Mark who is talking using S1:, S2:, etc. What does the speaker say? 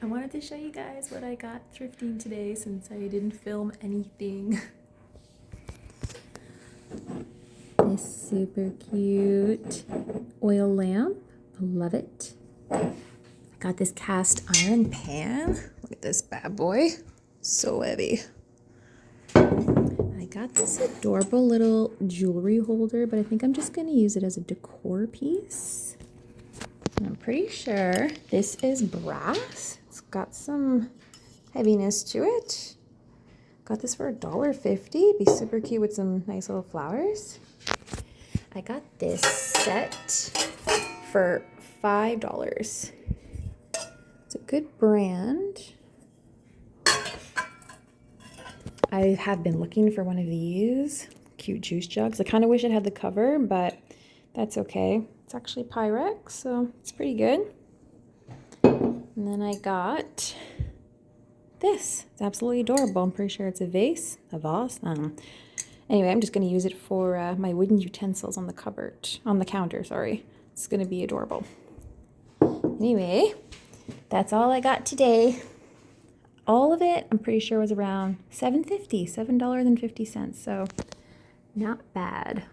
S1: I wanted to show you guys what I got thrifting today since I didn't film anything. This super cute oil lamp. I love it. I got this cast iron pan. Look at this bad boy. So heavy. I got this adorable little jewelry holder, but I think I'm just going to use it as a decor piece. And I'm pretty sure this is brass. It's got some heaviness to it. Got this for $1.50. Be super cute with some nice little flowers. I got this set for $5. It's a good brand. I have been looking for one of these cute juice jugs. I kind of wish it had the cover, but that's okay. It's actually Pyrex, so it's pretty good. And then I got this. It's absolutely adorable. I'm pretty sure it's a vase, I don't know. Anyway, I'm just going to use it for my wooden utensils on the counter, sorry. It's going to be adorable. Anyway, that's all I got today. All of it, I'm pretty sure was around $7.50, $7.50, so not bad.